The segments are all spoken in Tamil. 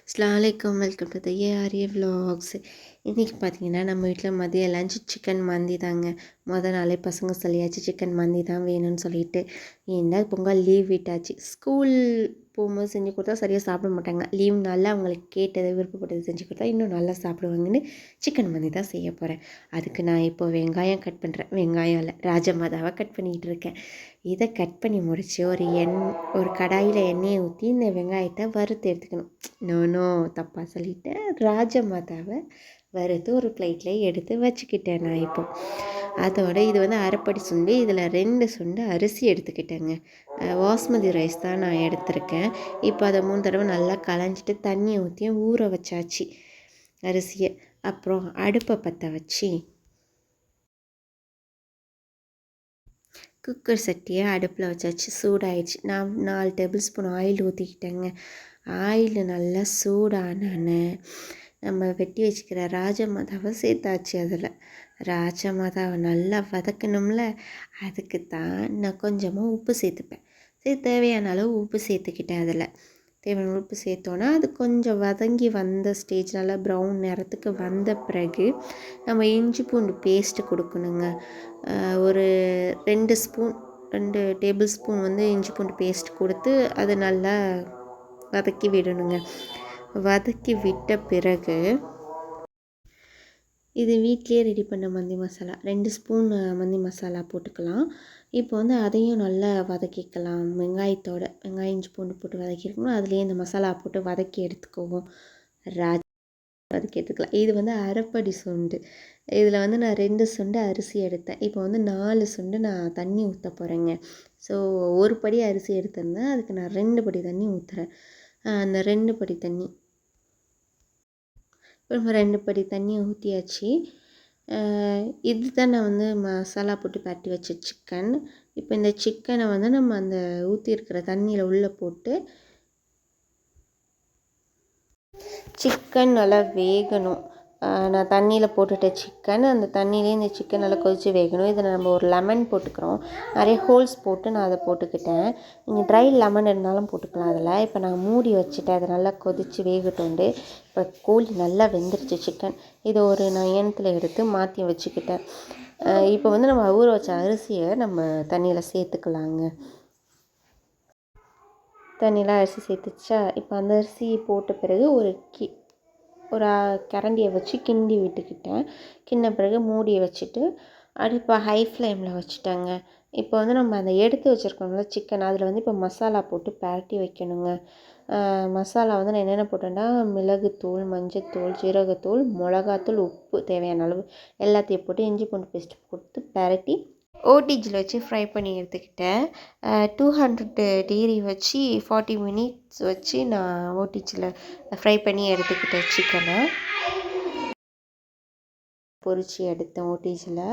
அஸ்ஸலாமு அலைக்கும். Welcome to the ARA vlogs. இன்றைக்கி பார்த்தீங்கன்னா நம்ம வீட்டில் மதியம் லஞ்ச் சிக்கன் மந்தி தாங்க. நாளே பசங்க சொல்லியாச்சு சிக்கன் மந்தி தான் வேணும்னு சொல்லிட்டு. ஏன்னா பொங்கல் லீவ் விட்டாச்சு. ஸ்கூல் போகும்போது செஞ்சு கொடுத்தா சரியாக சாப்பிட மாட்டாங்க. லீவ் நாளில் அவங்களுக்கு கேட்டதை விருப்பப்பட்டது செஞ்சு கொடுத்தா இன்னும் நல்லா சாப்பிடுவாங்கன்னு சிக்கன் மந்தி தான் செய்ய போகிறேன். அதுக்கு நான் இப்போ வெங்காயம் கட் பண்ணுறேன். வெங்காயம் இல்லை, ராஜமாதாவை கட் பண்ணிக்கிட்டு இருக்கேன். இதை கட் பண்ணி முடித்து ஒரு கடாயில் எண்ணெயை ஊற்றி இந்த வெங்காயத்தை வறுத்து எடுத்துக்கணும். நோ தப்பாக சொல்லிட்டேன். ராஜமாதாவை வறுத்து ஒரு பிளேட்டில் எடுத்து வச்சுக்கிட்டேன் நான் இப்போ. அதோட இது அரைப்படி சுண்டு. இதில் 2 சுண்டு அரிசி எடுத்துக்கிட்டேங்க. பாஸ்மதி ரைஸ் தான் நான் எடுத்திருக்கேன். இப்போ அதை 3 தடவை நல்லா களைஞ்சிட்டு தண்ணியை ஊற்றி ஊற வச்சாச்சு அரிசியை. அப்புறம் அடுப்பை பற்ற வச்சு குக்கர் சட்டியை அடுப்பில் வச்சாச்சு. சூடாயிடுச்சு. நான் 4 டேபிள் ஸ்பூன் ஆயில் ஊற்றிக்கிட்டேங்க. ஆயில் நல்லா சூடானோன்னு நம்ம வெட்டி வச்சுக்கிற ராஜமாதாவை சேர்த்தாச்சு. அதில் ராஜமாதாவை நல்லா வதக்கணும்ல, அதுக்கு தான் நான் கொஞ்சமாக உப்பு சேர்த்துப்பேன். தேவையான அளவு உப்பு சேர்த்துக்கிட்டேன். அதில் தேவையான உப்பு சேர்த்தோன்னா அது கொஞ்சம் வதங்கி வந்த ஸ்டேஜ், நல்லா ப்ரௌன் நிறத்துக்கு வந்த பிறகு நம்ம இஞ்சி பூண்டு பேஸ்ட்டு கொடுக்கணுங்க. ஒரு 2 டேபிள் ஸ்பூன் இஞ்சி பூண்டு பேஸ்ட் கொடுத்து அது நல்லா வதக்கி விடணுங்க. வதக்கி விட்ட பிறகு இது வீட்டிலே ரெடி பண்ண மந்தி மசாலா 2 ஸ்பூன் மந்தி மசாலா போட்டுக்கலாம். இப்போ அதையும் நல்லா வதக்கிக்கலாம். வெங்காயம் இஞ்சி பூண்டு போட்டு வதக்கிருக்கணும். அதுலேயே இந்த மசாலா போட்டு வதக்கி எடுத்துக்குவோம். வதக்கி எடுத்துக்கலாம். இது அரைப்படி சுண்டு. இதில் நான் 2 சுண்டு அரிசி எடுத்தேன். இப்போ 4 சுண்டு நான் தண்ணி ஊற்ற போகிறேங்க. ஸோ ஒரு படி அரிசி எடுத்திருந்தேன், அதுக்கு நான் 2 படி தண்ணி ஊற்றுறேன். அந்த 2 படி தண்ணி, இப்போ 2 படி தண்ணியை ஊற்றியாச்சு. இது தான் நான் மசாலா போட்டு பரட்டி வச்ச சிக்கன். இப்போ இந்த சிக்கனை நம்ம அந்த ஊற்றிருக்கிற தண்ணியில் உள்ளே போட்டு சிக்கன் நல்லா வேகணும். நான் தண்ணியில் போட்டுட்ட சிக்கன், அந்த தண்ணியிலே இந்த சிக்கன் நல்லா கொதித்து வேகணும். இதில் நம்ம ஒரு லெமன் போட்டுக்கிறோம். நிறைய ஹோல்ஸ் போட்டு நான் அதை போட்டுக்கிட்டேன். நீங்கள் ட்ரை லெமன் இருந்தாலும் போட்டுக்கலாம் அதில். இப்போ நான் மூடி வச்சுட்டேன். அதை நல்லா கொதித்து வேகட்டுண்டு. இப்போ கோழி நல்லா வெந்துருச்சு சிக்கன். இதை ஒரு நயனத்தில் எடுத்து மாற்றி வச்சுக்கிட்டேன். இப்போ நம்ம ஊற வச்ச அரிசியை நம்ம தண்ணியில் சேர்த்துக்கலாங்க. தண்ணியில் அரிசி சேர்த்துச்சா, இப்போ அந்த அரிசி போட்ட பிறகு ஒரு கரண்டியை வச்சு கிண்டி விட்டுக்கிட்டேன். கிண்ட பிறகு மூடியை வச்சுட்டு அடுப்பை ஹை ஃப்ளேமில் வச்சுட்டாங்க. இப்போ நம்ம அந்த எடுத்து வச்சுருக்கோம்ல சிக்கன், அதில் இப்போ மசாலா போட்டு பரட்டி வைக்கணுங்க. மசாலா நான் என்னென்ன போட்டேன்னா, மிளகுத்தூள், மஞ்சத்தூள், ஜீரகத்தூள், மிளகாத்தூள், உப்பு தேவையான அளவு எல்லாத்தையும் போட்டு இஞ்சி பூண்டு பேஸ்ட் கொடுத்து பரட்டி ஓடிஜியில் வச்சு ஃப்ரை பண்ணி எடுத்துக்கிட்டேன். 200 டிகிரி வச்சு 40 மினிட்ஸ் வச்சு நான் ஓடிஜியில் ஃப்ரை பண்ணி எடுத்துக்கிட்டேன். சிக்கனை பொரித்து எடுத்தேன் ஓடிஜியில்.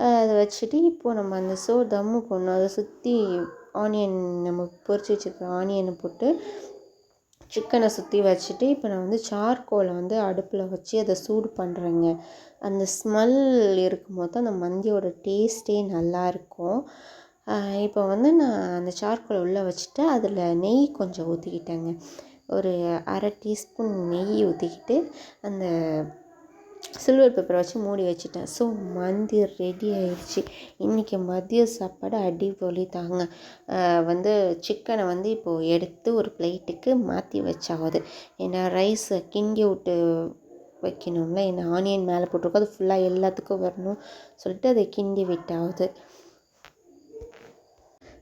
அதை வச்சுட்டு இப்போது நம்ம அந்த தம்மு போடணும். அதை சுற்றி ஆனியன், நம்ம பொரித்து வச்சுருக்க ஆனியனை போட்டு சிக்கனை சுற்றி வச்சுட்டு இப்போ நான் சார்கோலை அடுப்பில் வச்சு அதை சூடு பண்ணுறேங்க. அந்த ஸ்மெல் இருக்கும்போது தான் அந்த மந்தியோட டேஸ்ட்டே நல்லாயிருக்கும். இப்போ நான் அந்த சார்கோலை உள்ளே வச்சுட்டு அதில் நெய் கொஞ்சம் ஊற்றிக்கிட்டேங்க. ஒரு அரை டீஸ்பூன் நெய் ஊற்றிக்கிட்டு அந்த சில்வர் பேப்பரை வச்சு மூடி வச்சுட்டேன். ஸோ மந்தி ரெடி ஆயிடுச்சு. இன்றைக்கி மதிய சாப்பாடு அடிப்பொலி தாங்க. சிக்கனை இப்போது எடுத்து ஒரு பிளேட்டுக்கு மாற்றி வச்சாவது. ஏன்னா ரைஸை கிண்டி விட்டு வைக்கணும்ல, ஏன்னா ஆனியன் மேலே போட்டிருக்கோம், அது ஃபுல்லாக எல்லாத்துக்கும் வரணும் சொல்லிட்டு அதை கிண்டி விட்டாவது.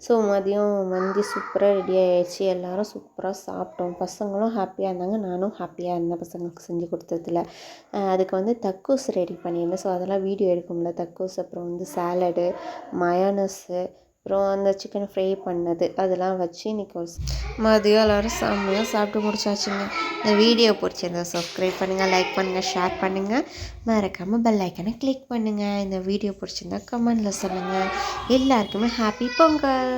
ஸோ மதியம் மந்தி சூப்பராக ரெடி ஆகிடுச்சு. எல்லோரும் சூப்பராக சாப்பிட்டோம். பசங்களும் ஹாப்பியாக இருந்தாங்க, நானும் ஹாப்பியாக இருந்தேன் பசங்களுக்கு செஞ்சு கொடுத்ததில். அதுக்கு தக்கூஸ் ரெடி பண்ணியிருந்தேன். ஸோ அதெல்லாம் வீடியோ எடுக்க முடியல. தக்கூஸ், அப்புறம் சாலடு, மயோனஸு, அப்புறம் அந்த சிக்கன் ஃப்ரை பண்ணது, அதெல்லாம் வச்சு இன்றைக்கி மதியம் எல்லோரும் செம்மையாக சாப்பிட்டு முடிச்சாச்சுங்க. இந்த வீடியோ பிடிச்சிருந்தா சப்ஸ்கிரைப் பண்ணுங்கள், லைக் பண்ணுங்கள், ஷேர் பண்ணுங்கள், மறக்காமல் பெல் ஐக்கனை கிளிக் பண்ணுங்கள். இந்த வீடியோ பிடிச்சிருந்தா கமெண்டில் சொல்லுங்கள். எல்லாருக்குமே ஹாப்பி பொங்கல்.